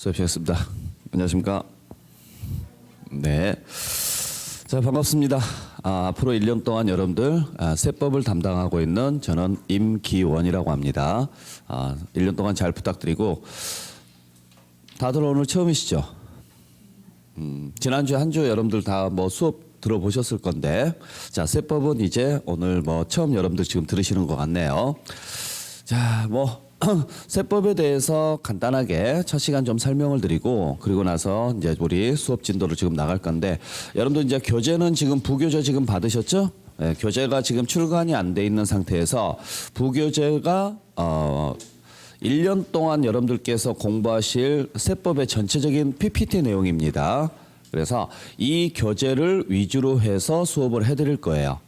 수업 시작했습니다. 안녕하십니까? 네. 자, 반갑습니다. 앞으로 1년 동안 여러분들 세법을 담당하고 있는 저는 임기원이라고 합니다. 1년 동안 잘 부탁드리고, 다들 오늘 처음이시죠? 지난주에 한 주 여러분들 다 뭐 수업 들어보셨을 건데, 자, 세법은 이제 오늘 뭐 처음 여러분들 지금 들으시는 것 같네요. 자, 뭐 세법에 대해서 간단하게 첫 시간 좀 설명을 드리고, 그리고 나서 이제 우리 수업 진도를 지금 나갈 건데, 여러분들 이제 교재는 지금 부교재 지금 받으셨죠? 네, 교재가 지금 출간이 안 돼 있는 상태에서 부교재가 1년 동안 여러분들께서 공부하실 세법의 전체적인 PPT 내용입니다. 그래서 이 교재를 위주로 해서 수업을 해드릴 거예요.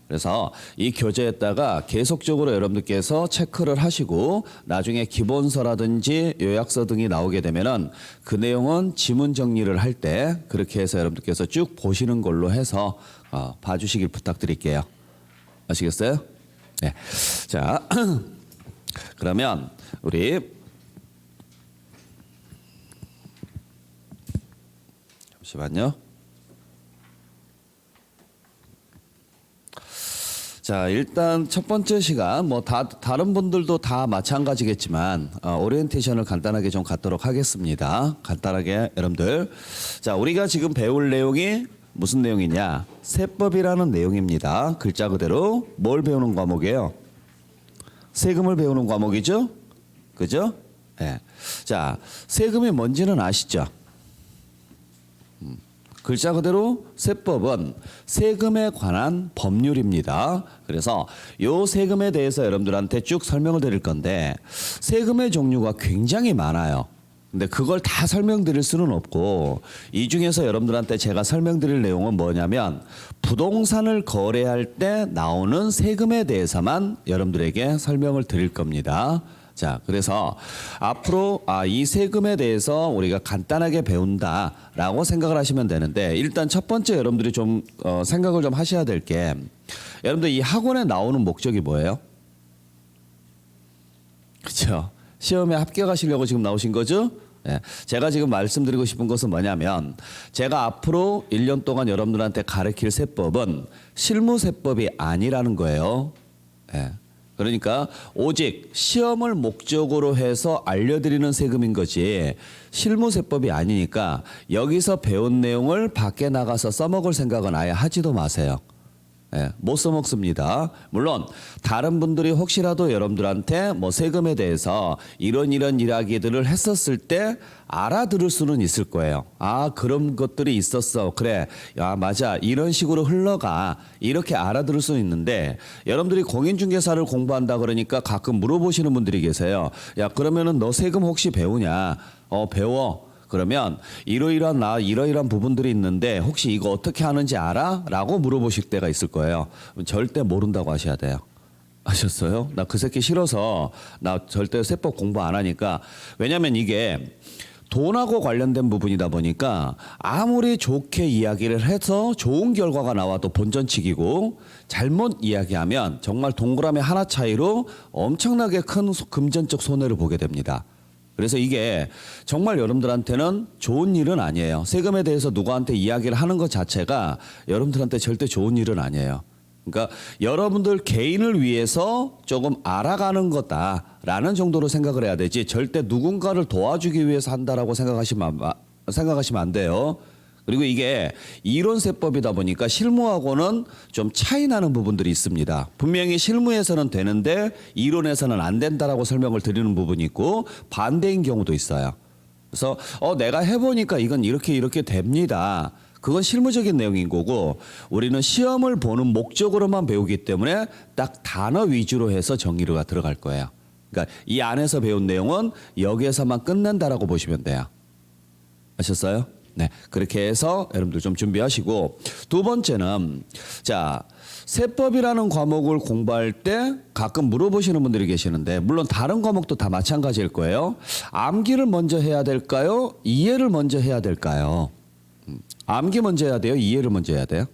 그래서 이 교재에다가 계속적으로 여러분들께서 체크를 하시고, 나중에 기본서라든지 요약서 등이 나오게 되면은 그 내용은 지문 정리를 할 때 그렇게 해서 여러분들께서 쭉 보시는 걸로 해서 봐주시길 부탁드릴게요. 아시겠어요? 네. 자, 그러면 우리 잠시만요. 자, 일단 첫 번째 시간 뭐 다른 분들도 다 마찬가지겠지만 오리엔테이션을 간단하게 좀 갖도록 하겠습니다. 간단하게 여러분들. 자, 우리가 지금 배울 내용이 무슨 내용이냐? 세법이라는 내용입니다. 글자 그대로 뭘 배우는 과목이에요? 세금을 배우는 과목이죠? 그죠? 네. 자, 세금이 뭔지는 아시죠? 글자 그대로 세법은 세금에 관한 법률입니다. 그래서 요 세금에 대해서 여러분들한테 쭉 설명을 드릴 건데, 세금의 종류가 굉장히 많아요. 근데 그걸 다 설명드릴 수는 없고, 이 중에서 여러분들한테 제가 설명드릴 내용은 뭐냐면 부동산을 거래할 때 나오는 세금에 대해서만 여러분들에게 설명을 드릴 겁니다. 자, 그래서 앞으로 이 세금에 대해서 우리가 간단하게 배운다라고 생각을 하시면 되는데, 일단 첫 번째 여러분들이 좀 생각을 좀 하셔야 될 게, 여러분들 이 학원에 나오는 목적이 뭐예요? 그렇죠? 시험에 합격하시려고 지금 나오신 거죠? 네. 제가 지금 말씀드리고 싶은 것은 뭐냐면, 제가 앞으로 1년 동안 여러분들한테 가르칠 세법은 실무세법이 아니라는 거예요. 네. 그러니까 오직 시험을 목적으로 해서 알려드리는 세금인 거지, 실무세법이 아니니까 여기서 배운 내용을 밖에 나가서 써먹을 생각은 아예 하지도 마세요. 예, 못 써먹습니다. 물론 다른 분들이 혹시라도 여러분들한테 뭐 세금에 대해서 이런 이야기들을 했었을 때 알아들을 수는 있을 거예요. 아, 그런 것들이 있었어. 그래. 야, 맞아. 이런 식으로 흘러가. 이렇게 알아들을 수는 있는데, 여러분들이 공인중개사를 공부한다 그러니까 가끔 물어보시는 분들이 계세요. 야, 그러면은 너 세금 혹시 배우냐? 배워. 그러면 이러이러한 부분들이 있는데 혹시 이거 어떻게 하는지 알아? 라고 물어보실 때가 있을 거예요. 절대 모른다고 하셔야 돼요. 아셨어요? 나 그 새끼 싫어서 나 절대 세법 공부 안 하니까. 왜냐면 이게 돈하고 관련된 부분이다 보니까 아무리 좋게 이야기를 해서 좋은 결과가 나와도 본전치기고, 잘못 이야기하면 정말 동그라미 하나 차이로 엄청나게 큰 금전적 손해를 보게 됩니다. 그래서 이게 정말 여러분들한테는 좋은 일은 아니에요. 세금에 대해서 누구한테 이야기를 하는 것 자체가 여러분들한테 절대 좋은 일은 아니에요. 그러니까 여러분들 개인을 위해서 조금 알아가는 거다라는 정도로 생각을 해야 되지, 절대 누군가를 도와주기 위해서 한다라고 생각하시면 안 돼요. 그리고 이게 이론세법이다 보니까 실무하고는 좀 차이 나는 부분들이 있습니다. 분명히 실무에서는 되는데 이론에서는 안 된다라고 설명을 드리는 부분이 있고, 반대인 경우도 있어요. 그래서 내가 해보니까 이건 이렇게 됩니다. 그건 실무적인 내용인 거고, 우리는 시험을 보는 목적으로만 배우기 때문에 딱 단어 위주로 해서 정리가 들어갈 거예요. 그러니까 이 안에서 배운 내용은 여기에서만 끝낸다라고 보시면 돼요. 아셨어요? 네, 그렇게 해서 여러분들 좀 준비하시고, 두 번째는, 자, 세법이라는 과목을 공부할 때 가끔 물어보시는 분들이 계시는데, 물론 다른 과목도 다 마찬가지일 거예요. 암기를 먼저 해야 될까요? 이해를 먼저 해야 될까요? 암기 먼저 해야 돼요? 이해를 먼저 해야 돼요?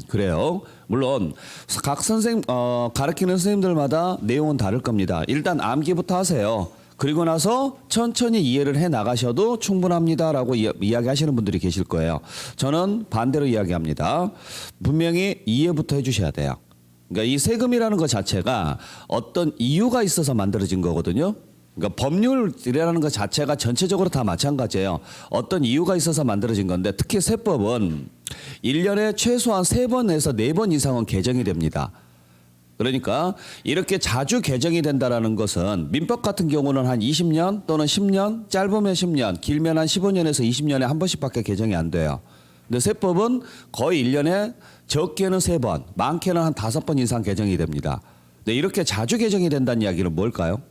그래요. 물론 각 선생님 가르치는 선생님들마다 내용은 다를 겁니다. 일단 암기부터 하세요. 그리고 나서 천천히 이해를 해 나가셔도 충분합니다라고 이야기하시는 분들이 계실 거예요. 저는 반대로 이야기합니다. 분명히 이해부터 해주셔야 돼요. 그러니까 이 세금이라는 것 자체가 어떤 이유가 있어서 만들어진 거거든요. 그러니까 법률이라는 것 자체가 전체적으로 다 마찬가지예요. 어떤 이유가 있어서 만들어진 건데 특히 세법은 1년에 최소한 3번에서 4번 이상은 개정이 됩니다. 그러니까 이렇게 자주 개정이 된다는 것은 민법 같은 경우는 한 20년 또는 10년, 짧으면 10년, 길면 한 15년에서 20년에 한 번씩밖에 개정이 안 돼요. 근데 세법은 거의 1년에 적게는 3번, 많게는 한 5번 이상 개정이 됩니다. 근데 이렇게 자주 개정이 된다는 이야기는 뭘까요?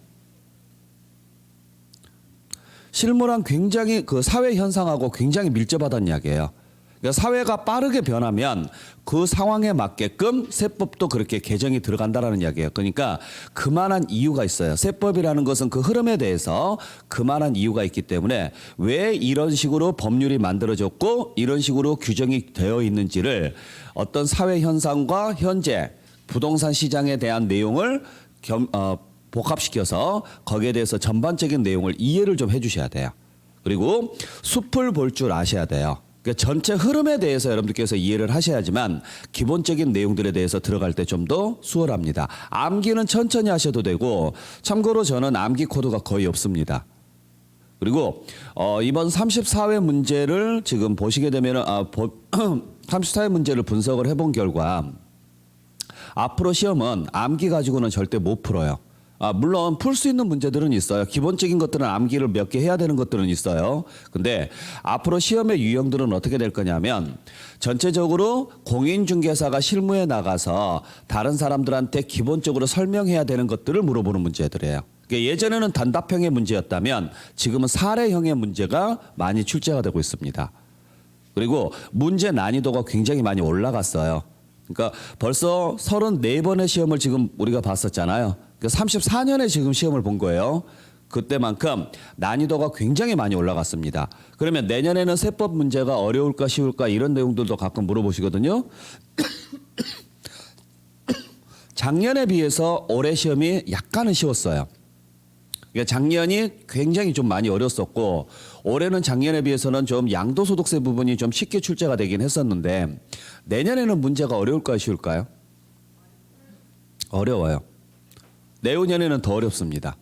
실무랑 굉장히 그 사회 현상하고 굉장히 밀접하다는 이야기예요. 그러니까 사회가 빠르게 변하면 그 상황에 맞게끔 세법도 그렇게 개정이 들어간다라는 이야기예요. 그러니까 그만한 이유가 있어요. 세법이라는 것은 그 흐름에 대해서 그만한 이유가 있기 때문에 왜 이런 식으로 법률이 만들어졌고 이런 식으로 규정이 되어 있는지를 어떤 사회 현상과 현재 부동산 시장에 대한 내용을 복합시켜서 거기에 대해서 전반적인 내용을 이해를 좀 해주셔야 돼요. 그리고 숲을 볼 줄 아셔야 돼요. 그러니까 전체 흐름에 대해서 여러분들께서 이해를 하셔야지만 기본적인 내용들에 대해서 들어갈 때 좀 더 수월합니다. 암기는 천천히 하셔도 되고 참고로 저는 암기 코드가 거의 없습니다. 그리고 이번 34회 문제를 지금 보시게 되면 34회 문제를 분석을 해본 결과 앞으로 시험은 암기 가지고는 절대 못 풀어요. 물론 풀 수 있는 문제들은 있어요. 기본적인 것들은 암기를 몇 개 해야 되는 것들은 있어요. 근데 앞으로 시험의 유형들은 어떻게 될 거냐면 전체적으로 공인중개사가 실무에 나가서 다른 사람들한테 기본적으로 설명해야 되는 것들을 물어보는 문제들이에요. 그러니까 예전에는 단답형의 문제였다면 지금은 사례형의 문제가 많이 출제가 되고 있습니다. 그리고 문제 난이도가 굉장히 많이 올라갔어요. 그러니까 벌써 34번의 시험을 지금 우리가 봤었잖아요. 34년에 지금 시험을 본 거예요. 그때만큼 난이도가 굉장히 많이 올라갔습니다. 그러면 내년에는 세법 문제가 어려울까 쉬울까 이런 내용들도 가끔 물어보시거든요. 작년에 비해서 올해 시험이 약간은 쉬웠어요. 그러니까 작년이 굉장히 좀 많이 어렸었고 올해는 작년에 비해서는 좀 양도소득세 부분이 좀 쉽게 출제가 되긴 했었는데 내년에는 문제가 어려울까요 쉬울까요? 어려워요. 내후년에는 더 어렵습니다.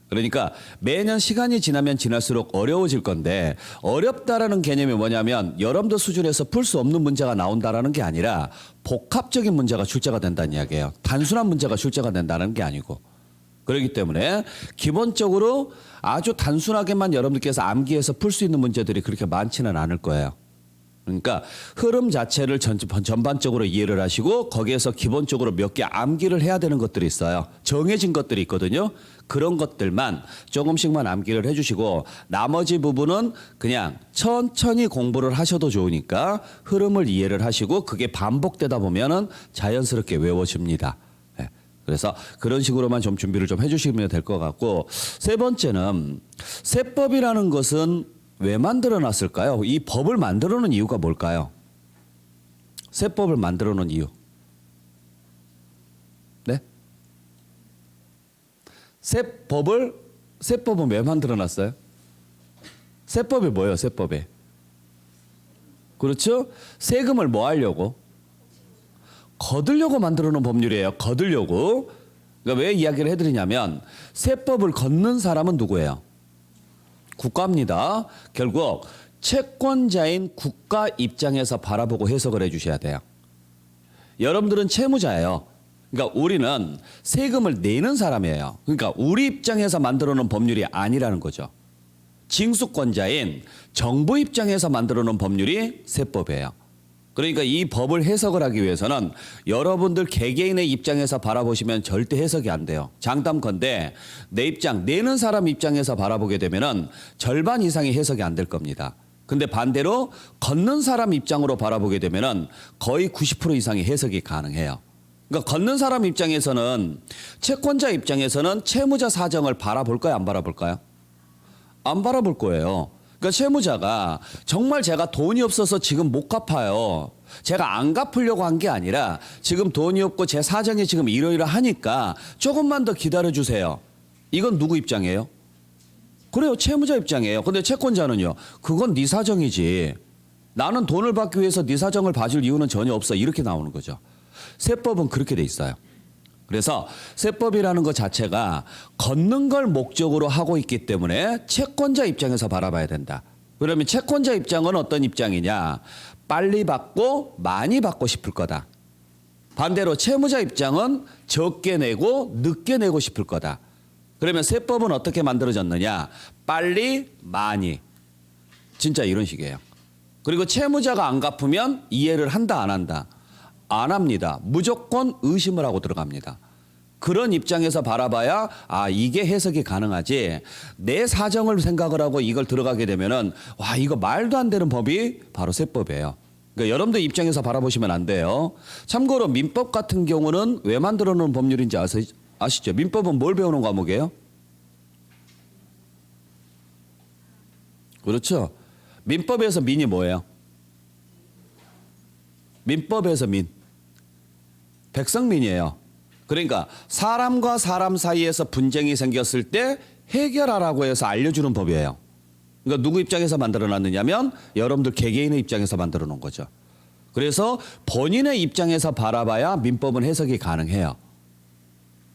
그러니까 매년 시간이 지나면 지날수록 어려워질 건데 어렵다라는 개념이 뭐냐면 여러분들 수준에서 풀 수 없는 문제가 나온다라는 게 아니라 복합적인 문제가 출제가 된다는 이야기예요. 단순한 문제가 출제가 된다는 게 아니고. 그렇기 때문에 기본적으로 아주 단순하게만 여러분들께서 암기해서 풀 수 있는 문제들이 그렇게 많지는 않을 거예요. 그러니까 흐름 자체를 전반적으로 이해를 하시고 거기에서 기본적으로 몇 개 암기를 해야 되는 것들이 있어요. 정해진 것들이 있거든요. 그런 것들만 조금씩만 암기를 해주시고 나머지 부분은 그냥 천천히 공부를 하셔도 좋으니까 흐름을 이해를 하시고 그게 반복되다 보면은 자연스럽게 외워집니다. 그래서 그런 식으로만 좀 준비를 좀 해주시면 될 것 같고 세 번째는 세법이라는 것은 왜 만들어 놨을까요? 이 법을 만들어 놓은 이유가 뭘까요? 세법을 만들어 놓은 이유. 네? 세법은 왜 만들어 놨어요? 세법이 뭐예요? 세법이. 그렇죠? 세금을 뭐 하려고? 거두려고 만들어 놓은 법률이에요. 거두려고. 그러니까 왜 이야기를 해드리냐면 세법을 걷는 사람은 누구예요? 국가입니다. 결국 채권자인 국가 입장에서 바라보고 해석을 해주셔야 돼요. 여러분들은 채무자예요. 그러니까 우리는 세금을 내는 사람이에요. 그러니까 우리 입장에서 만들어 놓은 법률이 아니라는 거죠. 징수권자인 정부 입장에서 만들어 놓은 법률이 세법이에요. 그러니까 이 법을 해석을 하기 위해서는 여러분들 개개인의 입장에서 바라보시면 절대 해석이 안 돼요. 장담컨대 내 입장, 내는 사람 입장에서 바라보게 되면은 절반 이상이 해석이 안 될 겁니다. 근데 반대로 걷는 사람 입장으로 바라보게 되면은 거의 90% 이상의 해석이 가능해요. 그러니까 걷는 사람 입장에서는 채권자 입장에서는 채무자 사정을 바라볼까요? 안 바라볼까요? 안 바라볼 거예요. 그러니까 채무자가 정말 제가 돈이 없어서 지금 못 갚아요. 제가 안 갚으려고 한 게 아니라 지금 돈이 없고 제 사정이 지금 이러이러하니까 조금만 더 기다려 주세요. 이건 누구 입장이에요? 그래요. 채무자 입장이에요. 근데 채권자는요. 그건 네 사정이지. 나는 돈을 받기 위해서 네 사정을 봐줄 이유는 전혀 없어. 이렇게 나오는 거죠. 세법은 그렇게 돼 있어요. 그래서 세법이라는 것 자체가 걷는 걸 목적으로 하고 있기 때문에 채권자 입장에서 바라봐야 된다. 그러면 채권자 입장은 어떤 입장이냐? 빨리 받고 많이 받고 싶을 거다. 반대로 채무자 입장은 적게 내고 늦게 내고 싶을 거다. 그러면 세법은 어떻게 만들어졌느냐? 빨리 많이. 진짜 이런 식이에요. 그리고 채무자가 안 갚으면 이해를 한다 안 한다? 안 합니다. 무조건 의심을 하고 들어갑니다. 그런 입장에서 바라봐야 이게 해석이 가능하지. 내 사정을 생각을 하고 이걸 들어가게 되면은 와 이거 말도 안 되는 법이 바로 세법이에요. 그러니까 여러분들 입장에서 바라보시면 안 돼요. 참고로 민법 같은 경우는 왜 만들어 놓은 법률인지 아시죠? 민법은 뭘 배우는 과목이에요? 그렇죠. 민법에서 민이 뭐예요? 민법에서 민. 백성민이에요. 그러니까 사람과 사람 사이에서 분쟁이 생겼을 때 해결하라고 해서 알려주는 법이에요. 그러니까 누구 입장에서 만들어 놨느냐면 여러분들 개개인의 입장에서 만들어 놓은 거죠. 그래서 본인의 입장에서 바라봐야 민법은 해석이 가능해요.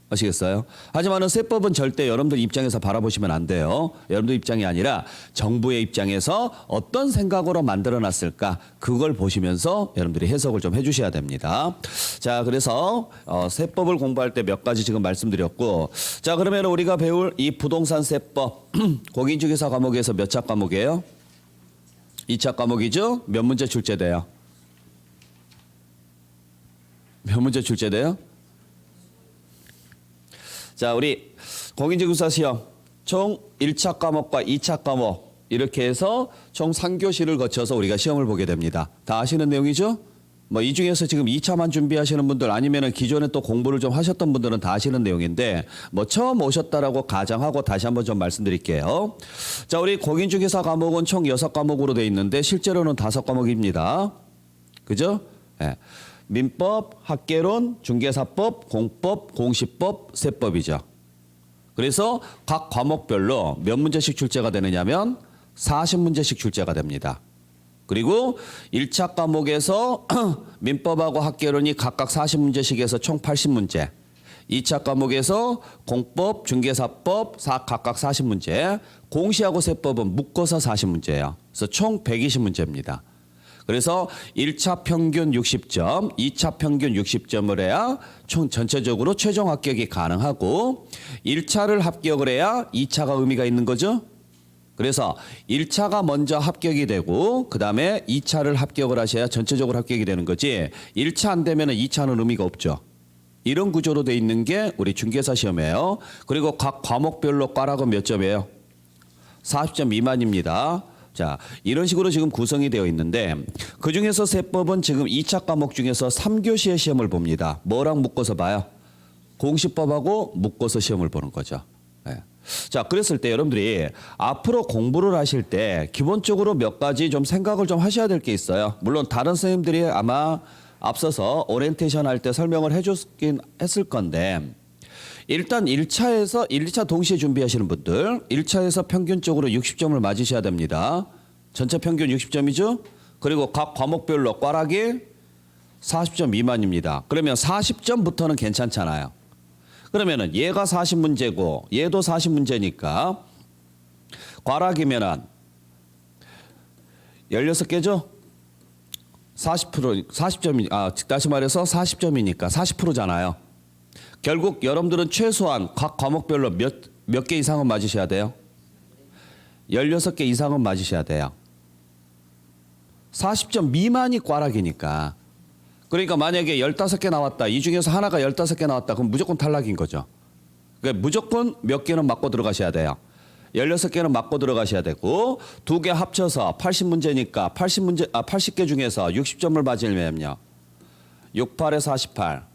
아시겠어요? 하지만은 세법은 절대 여러분들 입장에서 바라보시면 안 돼요. 여러분들 입장이 아니라 정부의 입장에서 어떤 생각으로 만들어 놨을까 그걸 보시면서 여러분들이 해석을 좀 해주셔야 됩니다. 자, 그래서 세법을 공부할 때 몇 가지 지금 말씀드렸고, 자 그러면 우리가 배울 이 부동산 세법 공인중개사 과목에서 몇 차 과목이에요? 2차 과목이죠? 몇 문제 출제돼요? 몇 문제 출제돼요? 자, 우리 공인중개사 시험 총 1차 과목과 2차 과목 이렇게 해서 총 3교시를 거쳐서 우리가 시험을 보게 됩니다. 다 아시는 내용이죠? 뭐 이 중에서 지금 2차만 준비하시는 분들 아니면은 기존에 또 공부를 좀 하셨던 분들은 다 아시는 내용인데 뭐 처음 오셨다라고 가정하고 다시 한번 좀 말씀드릴게요. 자, 우리 공인중개사 과목은 총 6과목으로 돼 있는데 실제로는 5과목입니다. 그죠? 예. 민법, 학계론, 중개사법, 공법, 공시법, 세법이죠. 그래서 각 과목별로 몇 문제씩 출제가 되느냐면 40문제씩 출제가 됩니다. 그리고 1차 과목에서 민법하고 학계론이 각각 40문제씩 해서 총 80문제. 2차 과목에서 공법, 중개사법 각각 40문제. 공시하고 세법은 묶어서 40문제예요. 그래서 총 120문제입니다. 그래서 1차 평균 60점, 2차 평균 60점을 해야 총 전체적으로 최종 합격이 가능하고 1차를 합격을 해야 2차가 의미가 있는 거죠. 그래서 1차가 먼저 합격이 되고 그다음에 2차를 합격을 하셔야 전체적으로 합격이 되는 거지 1차 안 되면 2차는 의미가 없죠. 이런 구조로 돼 있는 게 우리 중개사 시험이에요. 그리고 각 과목별로 과락은 몇 점이에요? 40점 미만입니다. 자, 이런 식으로 지금 구성이 되어 있는데 그중에서 세법은 지금 2차 과목 중에서 3교시의 시험을 봅니다. 뭐랑 묶어서 봐요? 공시법하고 묶어서 시험을 보는 거죠. 네. 자, 그랬을 때 여러분들이 앞으로 공부를 하실 때 기본적으로 몇 가지 좀 생각을 좀 하셔야 될 게 있어요. 물론 다른 선생님들이 아마 앞서서 오리엔테이션 할 때 설명을 해줬긴 했을 건데 일단 1차 동시에 준비하시는 분들 1차에서 평균적으로 60점을 맞으셔야 됩니다. 전체 평균 60점이죠. 그리고 각 과목별로 꽈락이 40점 미만입니다. 그러면 40점부터는 괜찮잖아요. 그러면은 얘가 40문제고 얘도 40문제니까 꽈락이면은 16개죠? 40점이 다시 말해서 40점이니까 40%잖아요. 결국 여러분들은 최소한 각 과목별로 몇 개 이상은 맞으셔야 돼요? 16개 이상은 맞으셔야 돼요. 40점 미만이 꽈락이니까. 그러니까 만약에 15개 나왔다. 이 중에서 하나가 15개 나왔다. 그럼 무조건 탈락인 거죠. 그러니까 무조건 몇 개는 맞고 들어가셔야 돼요. 16개는 맞고 들어가셔야 되고 2개 합쳐서 80문제니까 80개 중에서 60점을 맞으려면요. 68에 48.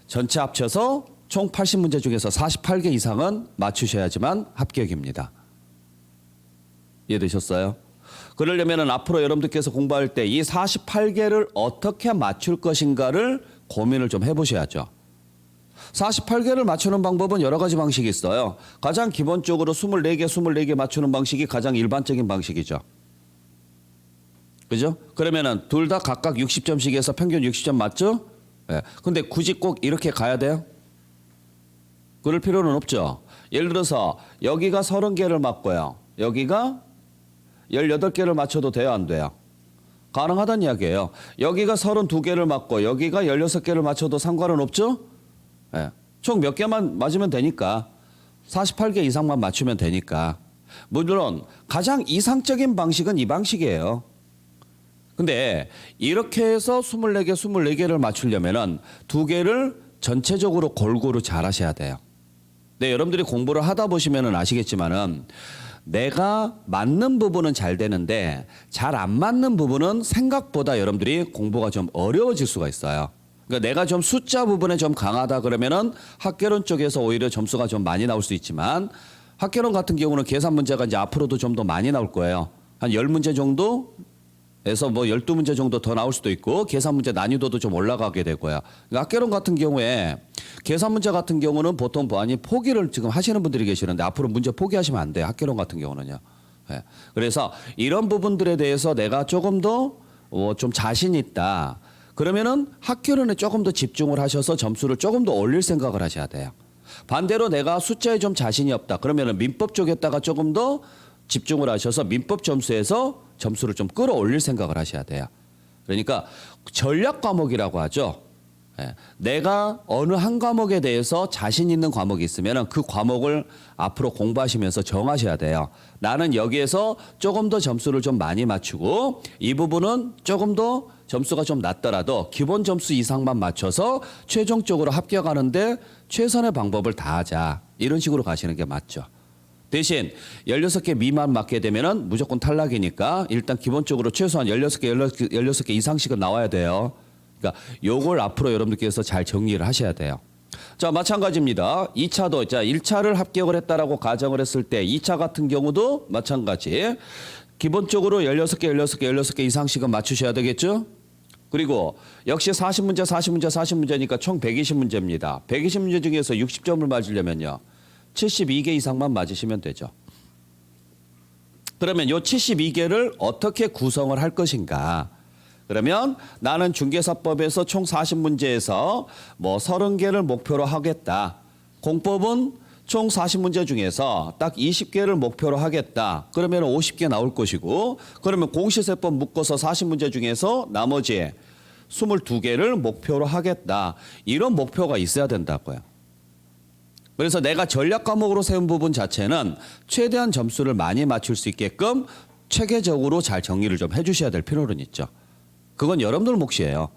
전체 합쳐서 총 80문제 중에서 48개 이상은 맞추셔야지만 합격입니다. 이해되셨어요? 그러려면 앞으로 여러분들께서 공부할 때 이 48개를 어떻게 맞출 것인가를 고민을 좀 해보셔야죠. 48개를 맞추는 방법은 여러 가지 방식이 있어요. 가장 기본적으로 24개 맞추는 방식이 가장 일반적인 방식이죠. 그죠? 그러면은 둘 다 각각 60점씩 해서 평균 60점 맞죠? 예. 근데 굳이 꼭 이렇게 가야 돼요? 그럴 필요는 없죠. 예를 들어서 여기가 30개를 맞고요. 여기가 18개를 맞춰도 돼요, 안 돼요? 가능하다는 이야기예요. 여기가 32개를 맞고 여기가 16개를 맞춰도 상관은 없죠? 예. 총 몇 개만 맞으면 되니까. 48개 이상만 맞추면 되니까. 물론 가장 이상적인 방식은 이 방식이에요. 근데 이렇게 해서 24개를 맞추려면은 2개를 전체적으로 골고루 잘 하셔야 돼요. 네, 여러분들이 공부를 하다 보시면은 아시겠지만은 내가 맞는 부분은 잘 되는데 잘 안 맞는 부분은 생각보다 여러분들이 공부가 좀 어려워질 수가 있어요. 그러니까 내가 좀 숫자 부분에 좀 강하다 그러면은 학개론 쪽에서 오히려 점수가 좀 많이 나올 수 있지만 학개론 같은 경우는 계산 문제가 이제 앞으로도 좀 더 많이 나올 거예요. 한 10문제 정도 에서 뭐 12문제 정도 더 나올 수도 있고 계산 문제 난이도도 좀 올라가게 되고요. 그러니까 학개론 같은 경우에 계산 문제 같은 경우는 보통 많이 포기를 지금 하시는 분들이 계시는데 앞으로 문제 포기하시면 안 돼요. 학개론 같은 경우는요. 예. 그래서 이런 부분들에 대해서 내가 조금 더 좀 자신 있다. 그러면은 학개론에 조금 더 집중을 하셔서 점수를 조금 더 올릴 생각을 하셔야 돼요. 반대로 내가 숫자에 좀 자신이 없다. 그러면은 민법 쪽에다가 조금 더 집중을 하셔서 민법 점수에서 점수를 좀 끌어올릴 생각을 하셔야 돼요. 그러니까 전략 과목이라고 하죠. 예. 내가 어느 한 과목에 대해서 자신 있는 과목이 있으면 그 과목을 앞으로 공부하시면서 정하셔야 돼요. 나는 여기에서 조금 더 점수를 좀 많이 맞추고 이 부분은 조금 더 점수가 좀 낮더라도 기본 점수 이상만 맞춰서 최종적으로 합격하는데 최선의 방법을 다하자. 이런 식으로 가시는 게 맞죠. 대신 16개 미만 맞게 되면은 무조건 탈락이니까 일단 기본적으로 최소한 16개 이상씩은 나와야 돼요. 그러니까 요걸 앞으로 여러분들께서 잘 정리를 하셔야 돼요. 자, 마찬가지입니다. 2차도 자, 1차를 합격을 했다라고 가정을 했을 때 2차 같은 경우도 마찬가지. 기본적으로 16개 이상씩은 맞추셔야 되겠죠? 그리고 역시 40문제니까 총 120문제입니다. 120문제 중에서 60점을 맞으려면요. 72개 이상만 맞으시면 되죠. 그러면 이 72개를 어떻게 구성을 할 것인가? 그러면 나는 중개사법에서 총 40문제에서 뭐 30개를 목표로 하겠다. 공법은 총 40문제 중에서 딱 20개를 목표로 하겠다. 그러면 50개 나올 것이고 그러면 공시세법 묶어서 40문제 중에서 나머지 22개를 목표로 하겠다. 이런 목표가 있어야 된다고요. 그래서 내가 전략 과목으로 세운 부분 자체는 최대한 점수를 많이 맞출 수 있게끔 체계적으로 잘 정리를 좀 해주셔야 될 필요는 있죠. 그건 여러분들 몫이에요.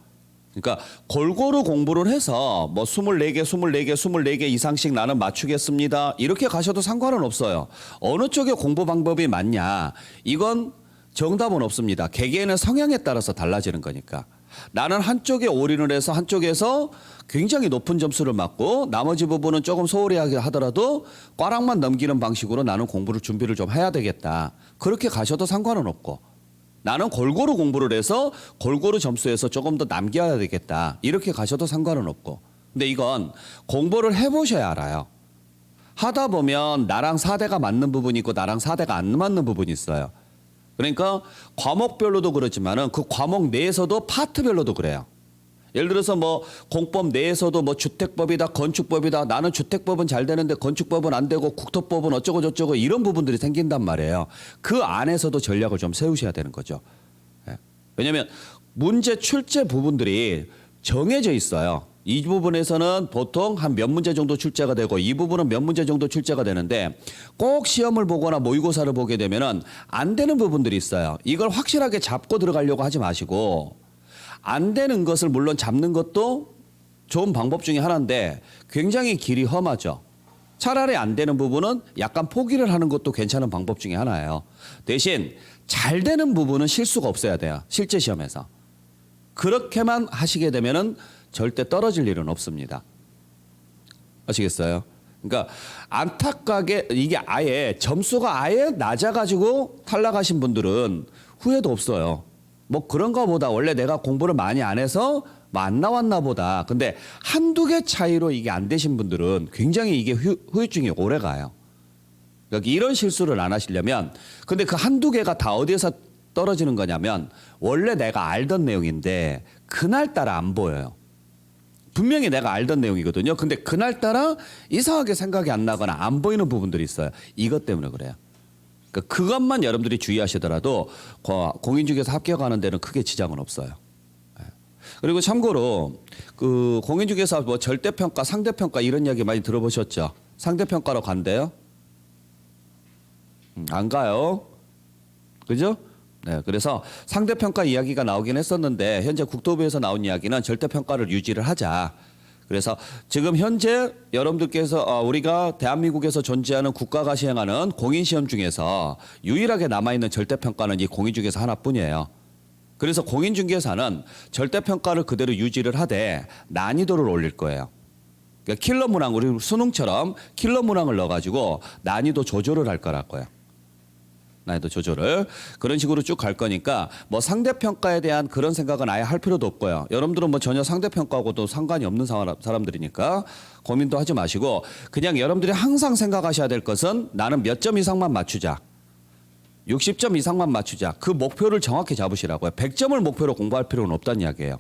그러니까 골고루 공부를 해서 뭐 24개 이상씩 나는 맞추겠습니다. 이렇게 가셔도 상관은 없어요. 어느 쪽에 공부 방법이 맞냐. 이건 정답은 없습니다. 개개인의 성향에 따라서 달라지는 거니까. 나는 한쪽에 올인을 해서 한쪽에서 굉장히 높은 점수를 맞고 나머지 부분은 조금 소홀히 하더라도 꽈락만 넘기는 방식으로 나는 공부를 준비를 좀 해야 되겠다. 그렇게 가셔도 상관은 없고 나는 골고루 공부를 해서 골고루 점수에서 조금 더 남겨야 되겠다. 이렇게 가셔도 상관은 없고 근데 이건 공부를 해보셔야 알아요. 하다 보면 나랑 4대가 맞는 부분이 있고 나랑 4대가 안 맞는 부분이 있어요. 그러니까 과목별로도 그렇지만은 그 과목 내에서도 파트별로도 그래요. 예를 들어서 뭐 공법 내에서도 뭐 주택법이다, 건축법이다. 나는 주택법은 잘 되는데 건축법은 안 되고 국토법은 어쩌고 저쩌고 이런 부분들이 생긴단 말이에요. 그 안에서도 전략을 좀 세우셔야 되는 거죠. 왜냐하면 문제 출제 부분들이 정해져 있어요. 이 부분에서는 보통 한 몇 문제 정도 출제가 되고 이 부분은 몇 문제 정도 출제가 되는데 꼭 시험을 보거나 모의고사를 보게 되면은 안 되는 부분들이 있어요. 이걸 확실하게 잡고 들어가려고 하지 마시고 안 되는 것을 물론 잡는 것도 좋은 방법 중에 하나인데 굉장히 길이 험하죠. 차라리 안 되는 부분은 약간 포기를 하는 것도 괜찮은 방법 중에 하나예요. 대신 잘 되는 부분은 실수가 없어야 돼요. 실제 시험에서. 그렇게만 하시게 되면은 절대 떨어질 일은 없습니다. 아시겠어요? 그러니까 안타깝게 이게 아예 점수가 아예 낮아가지고 탈락하신 분들은 후회도 없어요. 뭐 그런가 보다 원래 내가 공부를 많이 안 해서 뭐 안 나왔나 보다. 근데 한두 개 차이로 이게 안 되신 분들은 굉장히 이게 후유증이 오래 가요. 그러니까 이런 실수를 안 하시려면, 근데 그 한두 개가 다 어디에서 떨어지는 거냐면 원래 내가 알던 내용인데 그날따라 안 보여요. 분명히 내가 알던 내용이거든요. 근데 그날따라 이상하게 생각이 안 나거나 안 보이는 부분들이 있어요. 이것 때문에 그래요. 그러니까 그것만 여러분들이 주의하시더라도 공인중개사 합격하는 데는 크게 지장은 없어요. 그리고 참고로 그 공인중개사 뭐 절대평가, 상대평가 이런 이야기 많이 들어보셨죠? 상대평가로 간대요? 안 가요. 그죠? 네, 그래서 상대평가 이야기가 나오긴 했었는데 현재 국토부에서 나온 이야기는 절대평가를 유지를 하자. 그래서 지금 현재 여러분들께서 우리가 대한민국에서 존재하는 국가가 시행하는 공인시험 중에서 유일하게 남아있는 절대평가는 이 공인중개사 하나뿐이에요. 그래서 공인중개사는 절대평가를 그대로 유지를 하되 난이도를 올릴 거예요. 그러니까 킬러 문항, 우리 수능처럼 킬러 문항을 넣어가지고 난이도 조절을 할 거라고요. 난이도 조절을 그런 식으로 쭉 갈 거니까 뭐 상대평가에 대한 그런 생각은 아예 할 필요도 없고요. 여러분들은 뭐 전혀 상대평가하고도 상관이 없는 사람들이니까 고민도 하지 마시고 그냥 여러분들이 항상 생각하셔야 될 것은 나는 몇 점 이상만 맞추자. 60점 이상만 맞추자. 그 목표를 정확히 잡으시라고요. 100점을 목표로 공부할 필요는 없다는 이야기예요.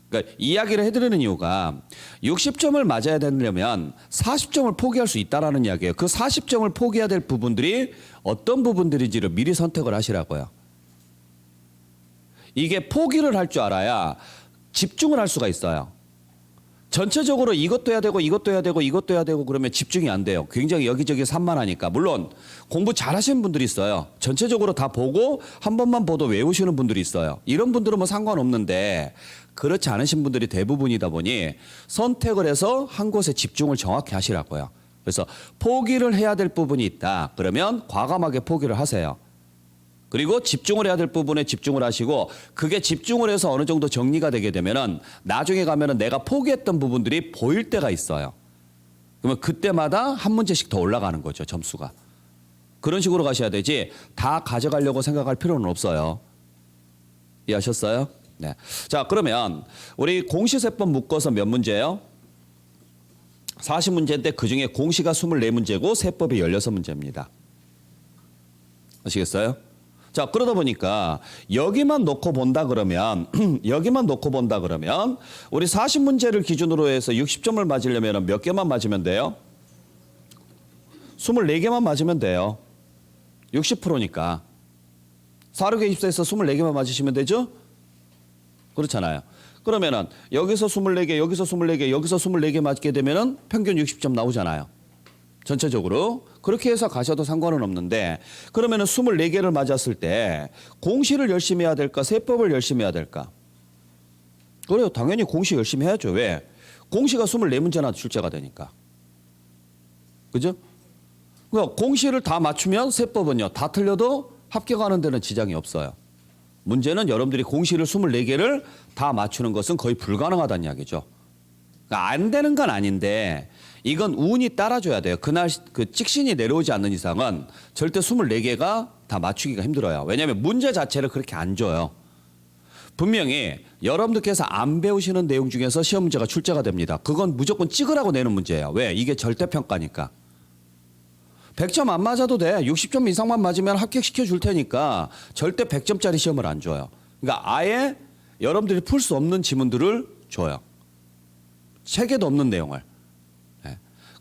그러니까 이야기를 해드리는 이유가 60점을 맞아야 되려면 40점을 포기할 수 있다라는 이야기예요. 그 40점을 포기해야 될 부분들이 어떤 부분들인지를 미리 선택을 하시라고요. 이게 포기를 할 줄 알아야 집중을 할 수가 있어요. 전체적으로 이것도 해야 되고 이것도 해야 되고 이것도 해야 되고 그러면 집중이 안 돼요. 굉장히 여기저기 산만하니까. 물론 공부 잘하시는 분들이 있어요. 전체적으로 다 보고 한 번만 보도 외우시는 분들이 있어요. 이런 분들은 뭐 상관없는데 그렇지 않으신 분들이 대부분이다 보니 선택을 해서 한 곳에 집중을 정확히 하시라고요. 그래서 포기를 해야 될 부분이 있다. 그러면 과감하게 포기를 하세요. 그리고 집중을 해야 될 부분에 집중을 하시고 그게 집중을 해서 어느 정도 정리가 되게 되면은 나중에 가면은 내가 포기했던 부분들이 보일 때가 있어요. 그러면 그때마다 한 문제씩 더 올라가는 거죠, 점수가. 그런 식으로 가셔야 되지 다 가져가려고 생각할 필요는 없어요. 이해하셨어요? 네. 자, 그러면 우리 공시세법 묶어서 몇 문제예요? 40문제인데 그중에 공시가 24문제고 세법이 16문제입니다. 아시겠어요? 자, 그러다 보니까 여기만 놓고 본다 그러면 여기만 놓고 본다 그러면 우리 40문제를 기준으로 해서 60점을 맞으려면 몇 개만 맞으면 돼요? 24개만 맞으면 돼요. 60%니까. 4, 6에 24에서 24개만 맞으시면 되죠? 그렇잖아요. 그러면은 여기서 24개, 여기서 24개, 여기서 24개 맞게 되면은 평균 60점 나오잖아요. 전체적으로. 그렇게 해서 가셔도 상관은 없는데 그러면은 24개를 맞았을 때 공시를 열심히 해야 될까? 세법을 열심히 해야 될까? 그래요. 당연히 공시 열심히 해야죠. 왜? 공시가 24문제나 출제가 되니까. 그죠? 그러니까 공시를 다 맞추면 세법은요. 다 틀려도 합격하는 데는 지장이 없어요. 문제는 여러분들이 공시를 24개를 다 맞추는 것은 거의 불가능하다는 이야기죠. 그러니까 안 되는 건 아닌데 이건 운이 따라줘야 돼요. 그날 그 찍신이 내려오지 않는 이상은 절대 24개가 다 맞추기가 힘들어요. 왜냐하면 문제 자체를 그렇게 안 줘요. 분명히 여러분들께서 안 배우시는 내용 중에서 시험 문제가 출제가 됩니다. 그건 무조건 찍으라고 내는 문제예요. 왜? 이게 절대평가니까. 100점 안 맞아도 돼. 60점 이상만 맞으면 합격시켜 줄 테니까 절대 100점짜리 시험을 안 줘요. 그러니까 아예 여러분들이 풀 수 없는 지문들을 줘요. 책에도 없는 내용을.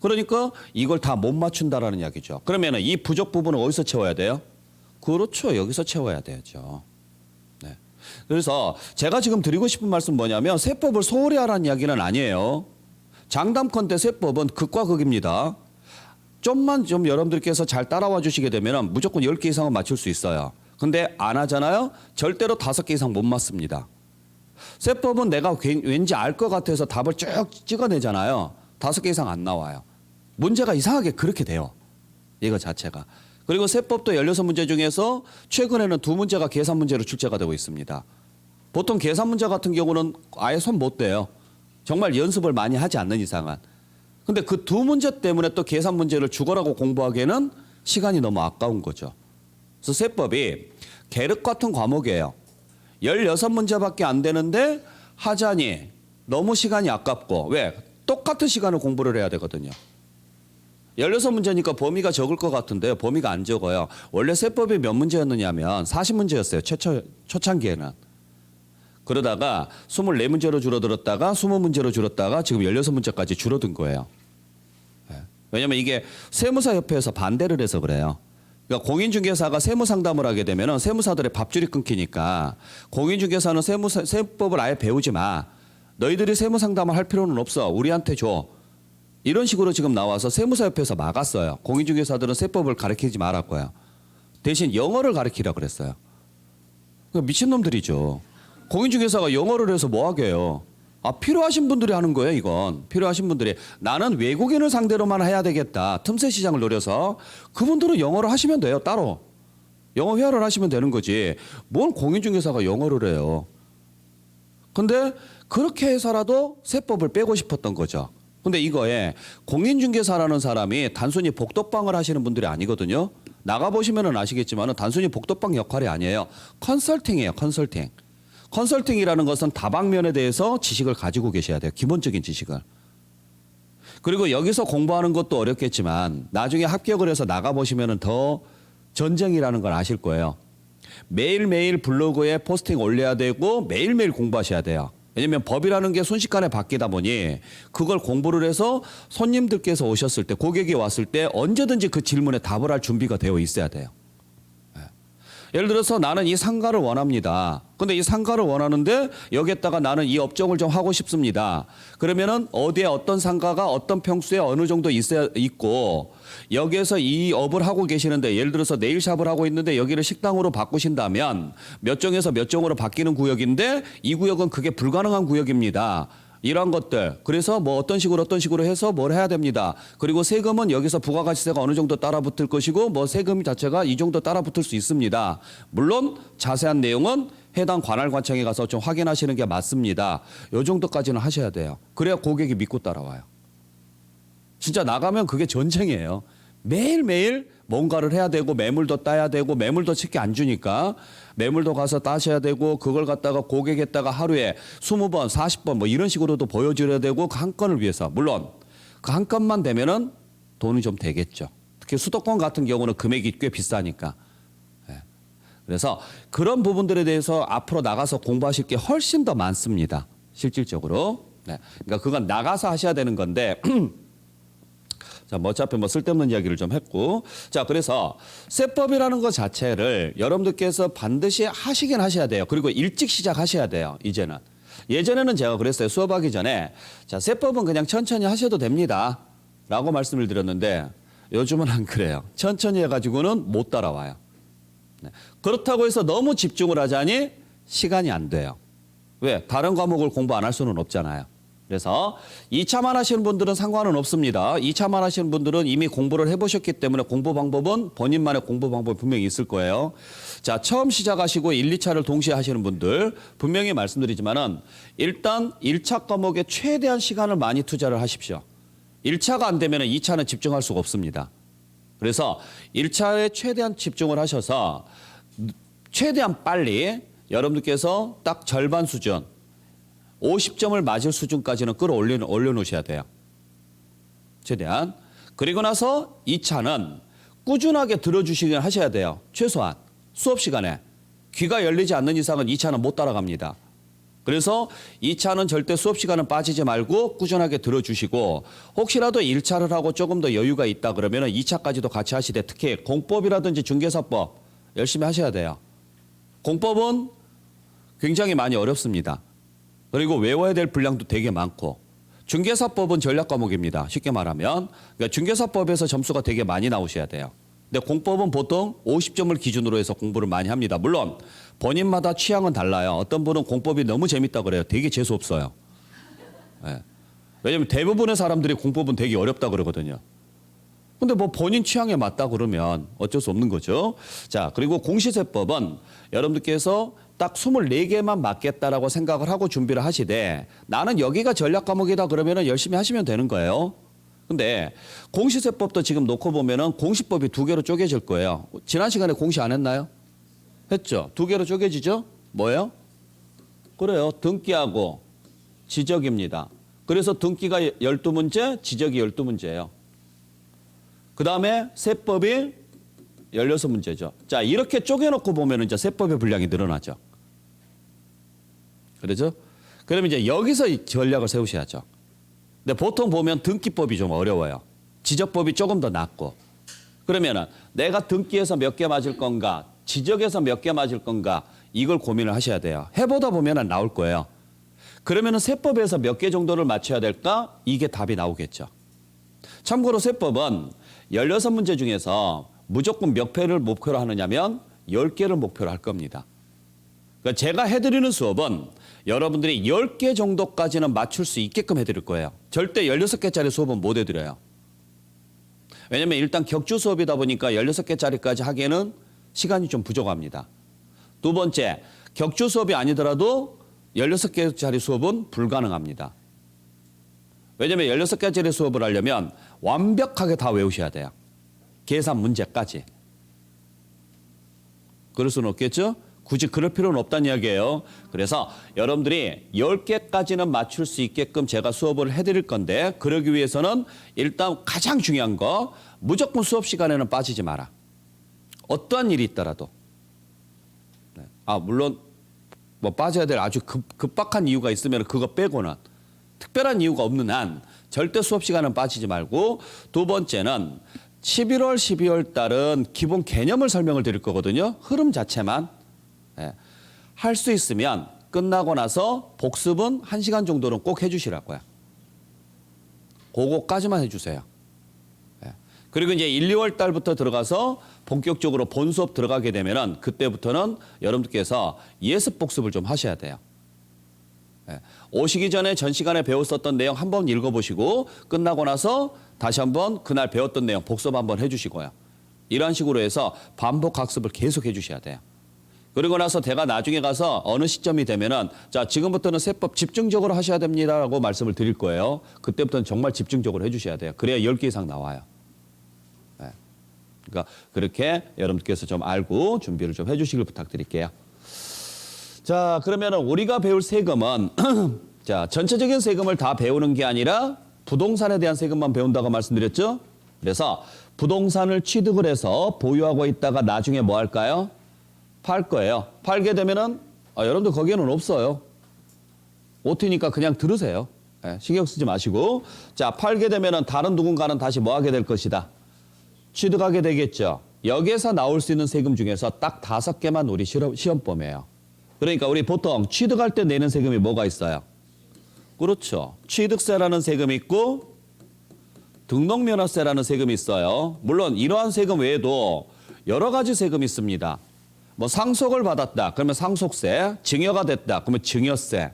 그러니까 이걸 다 못 맞춘다라는 이야기죠. 그러면 이 부족 부분은 어디서 채워야 돼요? 그렇죠. 여기서 채워야 되죠. 네. 그래서 제가 지금 드리고 싶은 말씀 뭐냐면 세법을 소홀히 하라는 이야기는 아니에요. 장담컨대 세법은 극과 극입니다. 좀만 좀 여러분들께서 잘 따라와 주시게 되면 무조건 10개 이상은 맞출 수 있어요. 근데 안 하잖아요? 절대로 5개 이상 못 맞습니다. 세법은 내가 왠지 알 것 같아서 답을 쭉 찍어내잖아요. 5개 이상 안 나와요. 문제가 이상하게 그렇게 돼요. 이거 자체가. 그리고 세법도 16문제 중에서 최근에는 2문제가 계산 문제로 출제가 되고 있습니다. 보통 계산 문제 같은 경우는 아예 손 못 대요. 정말 연습을 많이 하지 않는 이상은. 근데 그 2문제 때문에 또 계산 문제를 죽어라고 공부하기에는 시간이 너무 아까운 거죠. 그래서 세법이 계륵 같은 과목이에요. 16문제밖에 안 되는데 하자니 너무 시간이 아깝고 왜? 똑같은 시간을 공부를 해야 되거든요. 16문제니까 범위가 적을 것 같은데요. 범위가 안 적어요. 원래 세법이 몇 문제였느냐면 40문제였어요. 초창기에는. 그러다가 24문제로 줄어들었다가 20문제로 줄었다가 지금 16문제까지 줄어든 거예요. 왜냐하면 이게 세무사협회에서 반대를 해서 그래요. 그러니까 공인중개사가 세무상담을 하게 되면 세무사들의 밥줄이 끊기니까 공인중개사는 세법을 아예 배우지 마. 너희들이 세무상담을 할 필요는 없어. 우리한테 줘. 이런 식으로 지금 나와서 세무사협회에서 막았어요. 공인중개사들은 세법을 가르치지 말았고요. 대신 영어를 가르치라 그랬어요. 미친놈들이죠. 공인중개사가 영어를 해서 뭐 하게요. 필요하신 분들이 하는 거예요, 이건. 필요하신 분들이. 나는 외국인을 상대로만 해야 되겠다. 틈새 시장을 노려서. 그분들은 영어를 하시면 돼요, 따로. 영어 회화를 하시면 되는 거지. 뭘 공인중개사가 영어를 해요. 근데 그렇게 해서라도 세법을 빼고 싶었던 거죠. 근데 이거에 공인중개사라는 사람이 단순히 복덕방을 하시는 분들이 아니거든요. 나가보시면 아시겠지만 단순히 복덕방 역할이 아니에요. 컨설팅이에요, 컨설팅. 컨설팅이라는 것은 다방면에 대해서 지식을 가지고 계셔야 돼요. 기본적인 지식을. 그리고 여기서 공부하는 것도 어렵겠지만 나중에 합격을 해서 나가보시면 더 전쟁이라는 걸 아실 거예요. 매일매일 블로그에 포스팅 올려야 되고 매일매일 공부하셔야 돼요. 왜냐하면 법이라는 게 순식간에 바뀌다 보니 그걸 공부를 해서 손님들께서 오셨을 때 고객이 왔을 때 언제든지 그 질문에 답을 할 준비가 되어 있어야 돼요. 예를 들어서 나는 이 상가를 원합니다. 근데 이 상가를 원하는데 여기에다가 나는 이 업종을 좀 하고 싶습니다. 그러면은 어디에 어떤 상가가 어떤 평수에 어느 정도 있고 여기에서 이 업을 하고 계시는데 예를 들어서 네일샵을 하고 있는데 여기를 식당으로 바꾸신다면 몇 종에서 몇 종으로 바뀌는 구역인데 이 구역은 그게 불가능한 구역입니다. 이런 것들. 그래서 뭐 어떤 식으로 해서 뭘 해야 됩니다. 그리고 세금은 여기서 부가가치세가 어느 정도 따라붙을 것이고 뭐 세금 자체가 이 정도 따라붙을 수 있습니다. 물론 자세한 내용은 해당 관할관청에 가서 좀 확인하시는 게 맞습니다. 이 정도까지는 하셔야 돼요. 그래야 고객이 믿고 따라와요. 진짜 나가면 그게 전쟁이에요. 매일매일 뭔가를 해야 되고 매물도 따야 되고 매물도 쉽게 안 주니까 매물도 가서 따셔야 되고 그걸 갖다가 고객에다가 하루에 20번, 40번 뭐 이런 식으로도 보여줘야 되고 그 한 건을 위해서. 물론 그 한 건만 되면은 돈이 좀 되겠죠. 특히 수도권 같은 경우는 금액이 꽤 비싸니까. 그래서 그런 부분들에 대해서 앞으로 나가서 공부하실 게 훨씬 더 많습니다. 실질적으로. 그러니까 그건 나가서 하셔야 되는 건데 자, 뭐 어차피 뭐 쓸데없는 이야기를 좀 했고. 자, 그래서 세법이라는 것 자체를 여러분들께서 반드시 하시긴 하셔야 돼요. 그리고 일찍 시작하셔야 돼요. 이제는. 예전에는 제가 그랬어요. 수업하기 전에 자, 세법은 그냥 천천히 하셔도 됩니다. 라고 말씀을 드렸는데 요즘은 안 그래요. 천천히 해가지고는 못 따라와요. 그렇다고 해서 너무 집중을 하자니 시간이 안 돼요. 왜? 다른 과목을 공부 안 할 수는 없잖아요. 그래서 2차만 하시는 분들은 상관은 없습니다. 2차만 하시는 분들은 이미 공부를 해보셨기 때문에 공부 방법은 본인만의 공부 방법이 분명히 있을 거예요. 자, 처음 시작하시고 1, 2차를 동시에 하시는 분들 분명히 말씀드리지만은 일단 1차 과목에 최대한 시간을 많이 투자를 하십시오. 1차가 안 되면 2차는 집중할 수가 없습니다. 그래서 1차에 최대한 집중을 하셔서 최대한 빨리 여러분들께서 딱 절반 수준 50점을 맞을 수준까지는 올려놓으셔야 돼요. 최대한. 그리고 나서 2차는 꾸준하게 들어주시긴 하셔야 돼요. 최소한 수업 시간에. 귀가 열리지 않는 이상은 2차는 못 따라갑니다. 그래서 2차는 절대 수업 시간은 빠지지 말고 꾸준하게 들어주시고 혹시라도 1차를 하고 조금 더 여유가 있다 그러면 2차까지도 같이 하시되 특히 공법이라든지 중개사법 열심히 하셔야 돼요. 공법은 굉장히 많이 어렵습니다. 그리고 외워야 될 분량도 되게 많고 중개사법은 전략 과목입니다. 쉽게 말하면 그러니까 중개사법에서 점수가 되게 많이 나오셔야 돼요. 근데 공법은 보통 50점을 기준으로 해서 공부를 많이 합니다. 물론 본인마다 취향은 달라요. 어떤 분은 공법이 너무 재밌다 그래요. 되게 재수 없어요. 네. 왜냐하면 대부분의 사람들이 공법은 되게 어렵다 그러거든요. 근데 뭐 본인 취향에 맞다 그러면 어쩔 수 없는 거죠. 자, 그리고 공시세법은 여러분들께서 딱 24개만 맞겠다라고 생각을 하고 준비를 하시되 나는 여기가 전략 과목이다 그러면 열심히 하시면 되는 거예요. 근데 공시세법도 지금 놓고 보면은 공시법이 2개로 쪼개질 거예요. 지난 시간에 공시 안 했나요? 했죠. 2개로 쪼개지죠? 뭐예요? 그래요. 등기하고 지적입니다. 그래서 등기가 12문제, 지적이 12문제예요. 그 다음에 세법이 16문제죠. 자, 이렇게 쪼개놓고 보면 이제 세법의 분량이 늘어나죠. 그렇죠? 그럼 이제 여기서 이 전략을 세우셔야죠. 근데 보통 보면 등기법이 좀 어려워요. 지적법이 조금 더 낫고. 그러면은 내가 등기에서 몇 개 맞을 건가, 지적에서 몇 개 맞을 건가, 이걸 고민을 하셔야 돼요. 해보다 보면 나올 거예요. 그러면은 세법에서 몇 개 정도를 맞춰야 될까? 이게 답이 나오겠죠. 참고로 세법은 16문제 중에서 무조건 몇 회를 목표로 하느냐면 10개를 목표로 할 겁니다. 그러니까 제가 해드리는 수업은 여러분들이 10개 정도까지는 맞출 수 있게끔 해드릴 거예요. 절대 16개짜리 수업은 못 해드려요. 왜냐면 일단 격주 수업이다 보니까 16개짜리까지 하기에는 시간이 좀 부족합니다. 두 번째, 격주 수업이 아니더라도 16개짜리 수업은 불가능합니다. 왜냐면 16개짜리 수업을 하려면 완벽하게 다 외우셔야 돼요. 계산 문제까지. 그럴 수는 없겠죠? 굳이 그럴 필요는 없다는 이야기예요. 그래서 여러분들이 10개까지는 맞출 수 있게끔 제가 수업을 해드릴 건데 그러기 위해서는 일단 가장 중요한 거 무조건 수업 시간에는 빠지지 마라. 어떠한 일이 있더라도. 물론 뭐 빠져야 될 아주 급박한 이유가 있으면 그거 빼고는 특별한 이유가 없는 한 절대 수업 시간은 빠지지 말고 두 번째는 11월, 12월 달은 기본 개념을 설명을 드릴 거거든요. 흐름 자체만. 할 수 있으면 끝나고 나서 복습은 1시간 정도는 꼭 해주시라고요. 그거까지만 해주세요. 그리고 이제 1, 2월 달부터 들어가서 본격적으로 본 수업 들어가게 되면은 그때부터는 여러분들께서 예습 복습을 좀 하셔야 돼요. 오시기 전에 전 시간에 배웠었던 내용 한번 읽어보시고 끝나고 나서 다시 한번 그날 배웠던 내용 복습 한번 해주시고요. 이런 식으로 해서 반복 학습을 계속 해주셔야 돼요. 그리고 나서 제가 나중에 가서 어느 시점이 되면은 자, 지금부터는 세법 집중적으로 하셔야 됩니다라고 말씀을 드릴 거예요. 그때부터는 정말 집중적으로 해주셔야 돼요. 그래야 10개 이상 나와요. 그러니까 그렇게 여러분께서 좀 알고 준비를 좀 해주시길 부탁드릴게요. 자, 그러면은 우리가 배울 세금은 자, 전체적인 세금을 다 배우는 게 아니라 부동산에 대한 세금만 배운다고 말씀드렸죠. 그래서 부동산을 취득을 해서 보유하고 있다가 나중에 뭐 할까요? 팔 거예요. 팔게 되면은 여러분들 거기에는 없어요. OT니까 그냥 들으세요. 신경 쓰지 마시고. 자, 팔게 되면은 다른 누군가는 다시 뭐 하게 될 것이다. 취득하게 되겠죠. 여기에서 나올 수 있는 세금 중에서 딱 5개만 우리 시험범위예요. 그러니까 우리 보통 취득할 때 내는 세금이 뭐가 있어요? 그렇죠. 취득세라는 세금이 있고 등록면허세라는 세금이 있어요. 물론 이러한 세금 외에도 여러 가지 세금이 있습니다. 뭐 상속을 받았다. 그러면 상속세, 증여가 됐다. 그러면 증여세.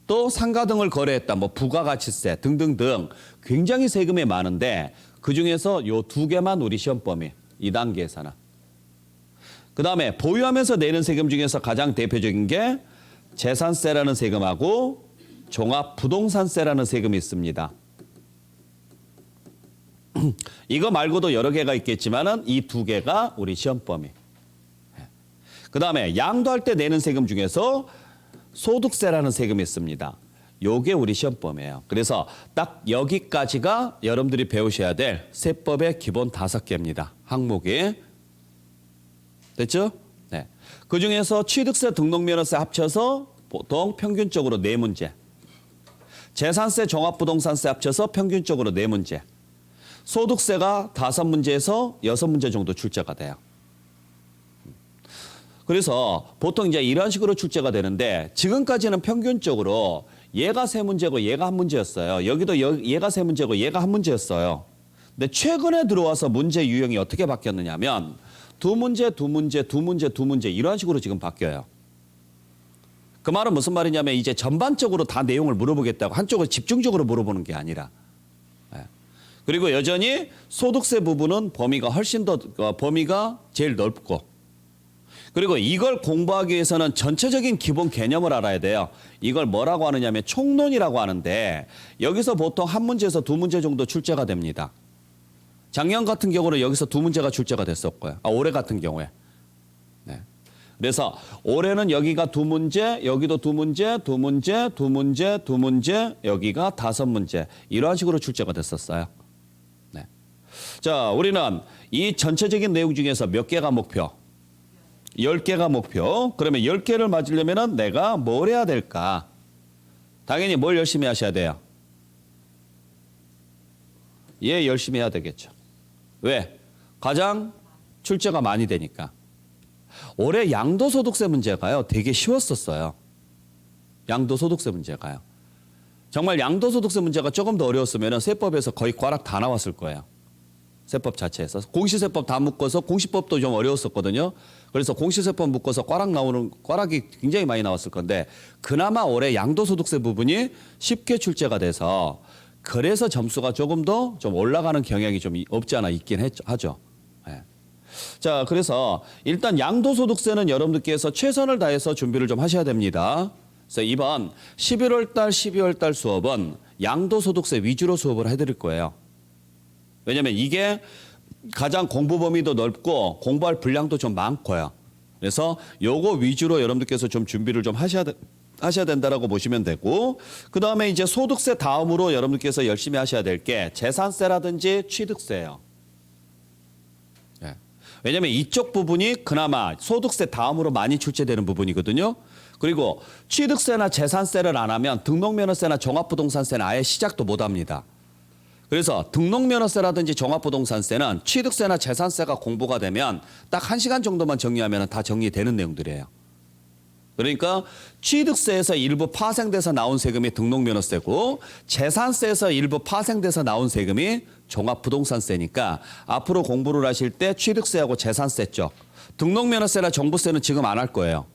또 상가 등을 거래했다. 뭐 부가가치세 등등등 굉장히 세금이 많은데 그중에서 요 2개만 우리 시험 범위 2단계에서는. 그다음에 보유하면서 내는 세금 중에서 가장 대표적인 게 재산세라는 세금하고 종합부동산세라는 세금이 있습니다. 이거 말고도 여러 개가 있겠지만은 이 2개가 우리 시험 범위. 그다음에 양도할 때 내는 세금 중에서 소득세라는 세금이 있습니다. 요게 우리 시험 범위예요. 그래서 딱 여기까지가 여러분들이 배우셔야 될 세법의 기본 5개입니다. 항목이. 됐죠? 네. 그중에서 취득세, 등록면허세 합쳐서 보통 평균적으로 4문제. 재산세, 종합부동산세 합쳐서 평균적으로 4문제. 소득세가 5문제에서 6문제 정도 출제가 돼요. 그래서 보통 이제 이런 식으로 출제가 되는데 지금까지는 평균적으로 얘가 3문제고 얘가 1문제였어요. 여기도 얘가 3문제고 얘가 1문제였어요. 근데 최근에 들어와서 문제 유형이 어떻게 바뀌었느냐면 2문제, 2문제, 2문제, 2문제 이런 식으로 지금 바뀌어요. 그 말은 무슨 말이냐면 이제 전반적으로 다 내용을 물어보겠다고 한쪽을 집중적으로 물어보는 게 아니라. 그리고 여전히 소득세 부분은 범위가 훨씬 더 범위가 제일 넓고 그리고 이걸 공부하기 위해서는 전체적인 기본 개념을 알아야 돼요. 이걸 뭐라고 하느냐면 총론이라고 하는데 여기서 보통 1문제에서 2문제 정도 출제가 됩니다. 작년 같은 경우는 여기서 2문제가 출제가 됐었고요. 올해 같은 경우에. 네. 그래서 올해는 여기가 2문제, 여기도 2문제, 2문제, 2문제, 2문제, 여기가 5문제. 이러한 식으로 출제가 됐었어요. 네. 자, 우리는 이 전체적인 내용 중에서 몇 개가 목표? 10개가 목표. 그러면 10개를 맞으려면 내가 뭘 해야 될까? 당연히 뭘 열심히 하셔야 돼요? 예, 열심히 해야 되겠죠. 왜? 가장 출제가 많이 되니까. 올해 양도소득세 문제가요, 되게 쉬웠었어요. 양도소득세 문제가요. 정말 양도소득세 문제가 조금 더 어려웠으면 세법에서 거의 꽈락 다 나왔을 거예요. 세법 자체에서. 공시세법 다 묶어서 공시법도 좀 어려웠었거든요. 그래서 공시세법 묶어서 꽈락이 굉장히 많이 나왔을 건데 그나마 올해 양도소득세 부분이 쉽게 출제가 돼서 그래서 점수가 조금 더 좀 올라가는 경향이 좀 없지 않아 있긴 하죠. 예. 자, 그래서 일단 양도소득세는 여러분들께서 최선을 다해서 준비를 좀 하셔야 됩니다. 그래서 이번 11월 달, 12월 달 수업은 양도소득세 위주로 수업을 해드릴 거예요. 왜냐하면 이게 가장 공부 범위도 넓고 공부할 분량도 좀 많고요. 그래서 요거 위주로 여러분들께서 좀 준비를 좀 하셔야 된다라고 보시면 되고, 그 다음에 이제 소득세 다음으로 여러분들께서 열심히 하셔야 될 게 재산세라든지 취득세예요. 네. 왜냐하면 이쪽 부분이 그나마 소득세 다음으로 많이 출제되는 부분이거든요. 그리고 취득세나 재산세를 안 하면 등록면허세나 종합부동산세는 아예 시작도 못 합니다. 그래서 등록면허세라든지 종합부동산세는 취득세나 재산세가 공부가 되면 딱 1시간 정도만 정리하면 다 정리되는 내용들이에요. 그러니까 취득세에서 일부 파생돼서 나온 세금이 등록면허세고 재산세에서 일부 파생돼서 나온 세금이 종합부동산세니까 앞으로 공부를 하실 때 취득세하고 재산세 쪽, 등록면허세나 종부세는 지금 안 할 거예요.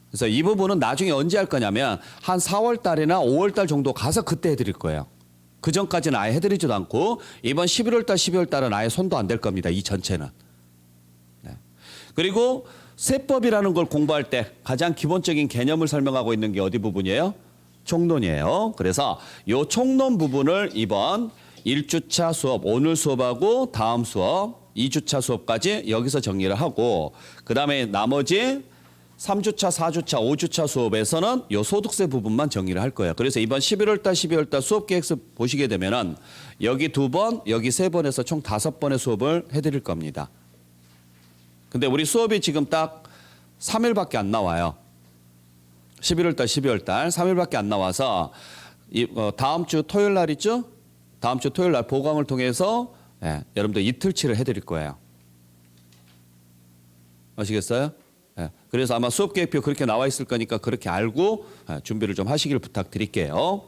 그래서 이 부분은 나중에 언제 할 거냐면 한 4월 달이나 5월 달 정도 가서 그때 해드릴 거예요. 그 전까지는 아예 해드리지도 않고 이번 11월 달, 12월 달은 아예 손도 안 댈 겁니다. 이 전체는. 네. 그리고 세법이라는 걸 공부할 때 가장 기본적인 개념을 설명하고 있는 게 어디 부분이에요? 총론이에요. 그래서 이 총론 부분을 이번 1주차 수업, 오늘 수업하고 다음 수업, 2주차 수업까지 여기서 정리를 하고 그다음에 나머지 3주차, 4주차, 5주차 수업에서는 이 소득세 부분만 정리를 할 거예요. 그래서 이번 11월 달, 12월 달 수업 계획서 보시게 되면은 여기 2번, 여기 3번에서 총 5번의 수업을 해드릴 겁니다. 근데 우리 수업이 지금 딱 3일밖에 안 나와요. 11월 달, 12월 달 3일밖에 안 나와서 다음 주 토요일 날 있죠? 다음 주 토요일 날 보강을 통해서 여러분들 이틀치를 해드릴 거예요. 아시겠어요? 그래서 아마 수업 계획표 그렇게 나와 있을 거니까 그렇게 알고 준비를 좀 하시길 부탁드릴게요.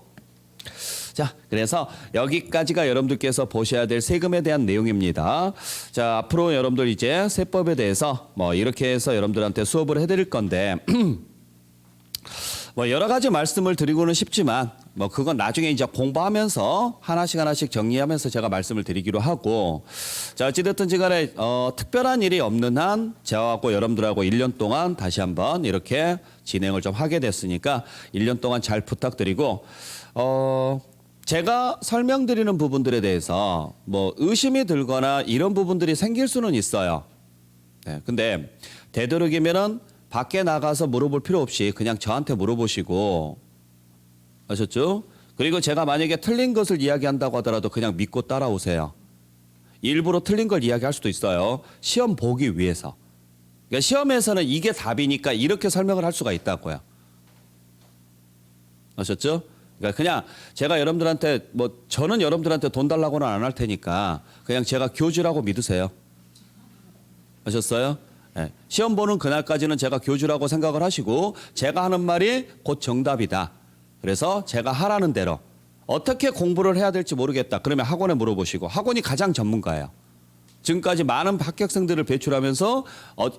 자, 그래서 여기까지가 여러분들께서 보셔야 될 세금에 대한 내용입니다. 자, 앞으로 여러분들 이제 세법에 대해서 뭐 이렇게 해서 여러분들한테 수업을 해드릴 건데 뭐 여러 가지 말씀을 드리고는 싶지만 뭐 그건 나중에 이제 공부하면서 하나씩 정리하면서 제가 말씀을 드리기로 하고, 자, 어찌됐든지 간에 특별한 일이 없는 한 저하고 여러분들하고 1년 동안 다시 한번 이렇게 진행을 좀 하게 됐으니까 1년 동안 잘 부탁드리고, 제가 설명드리는 부분들에 대해서 뭐 의심이 들거나 이런 부분들이 생길 수는 있어요. 네, 근데 되도록이면은 밖에 나가서 물어볼 필요 없이 그냥 저한테 물어보시고, 아셨죠? 그리고 제가 만약에 틀린 것을 이야기한다고 하더라도 그냥 믿고 따라오세요. 일부러 틀린 걸 이야기할 수도 있어요. 시험 보기 위해서. 그러니까 시험에서는 이게 답이니까 이렇게 설명을 할 수가 있다고요. 아셨죠? 그러니까 그냥 제가 여러분들한테 저는 여러분들한테 돈 달라고는 안 할 테니까 그냥 제가 교주라고 믿으세요. 아셨어요? 네. 시험 보는 그날까지는 제가 교주라고 생각을 하시고 제가 하는 말이 곧 정답이다. 그래서 제가 하라는 대로 어떻게 공부를 해야 될지 모르겠다. 그러면 학원에 물어보시고, 학원이 가장 전문가예요. 지금까지 많은 합격생들을 배출하면서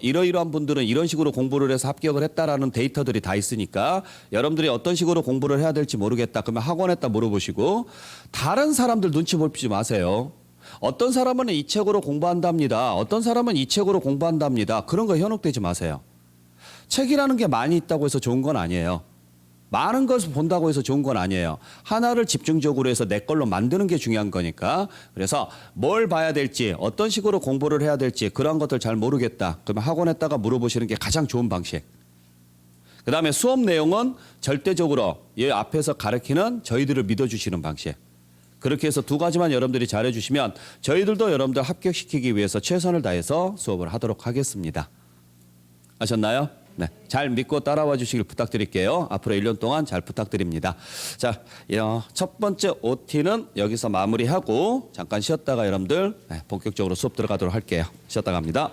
이러이러한 분들은 이런 식으로 공부를 해서 합격을 했다라는 데이터들이 다 있으니까 여러분들이 어떤 식으로 공부를 해야 될지 모르겠다. 그러면 학원에다 물어보시고, 다른 사람들 눈치 보지 마세요. 어떤 사람은 이 책으로 공부한답니다. 어떤 사람은 이 책으로 공부한답니다. 그런 거 현혹되지 마세요. 책이라는 게 많이 있다고 해서 좋은 건 아니에요. 많은 것을 본다고 해서 좋은 건 아니에요. 하나를 집중적으로 해서 내 걸로 만드는 게 중요한 거니까. 그래서 뭘 봐야 될지, 어떤 식으로 공부를 해야 될지 그런 것들 잘 모르겠다. 그러면 학원에다가 물어보시는 게 가장 좋은 방식. 그다음에 수업 내용은 절대적으로 이 앞에서 가르치는 저희들을 믿어주시는 방식. 그렇게 해서 두 가지만 여러분들이 잘해주시면 저희들도 여러분들 합격시키기 위해서 최선을 다해서 수업을 하도록 하겠습니다. 아셨나요? 네, 잘 믿고 따라와 주시길 부탁드릴게요. 앞으로 1년 동안 잘 부탁드립니다. 자, 첫 번째 OT는 여기서 마무리하고 잠깐 쉬었다가 여러분들 본격적으로 수업 들어가도록 할게요. 쉬었다 갑니다.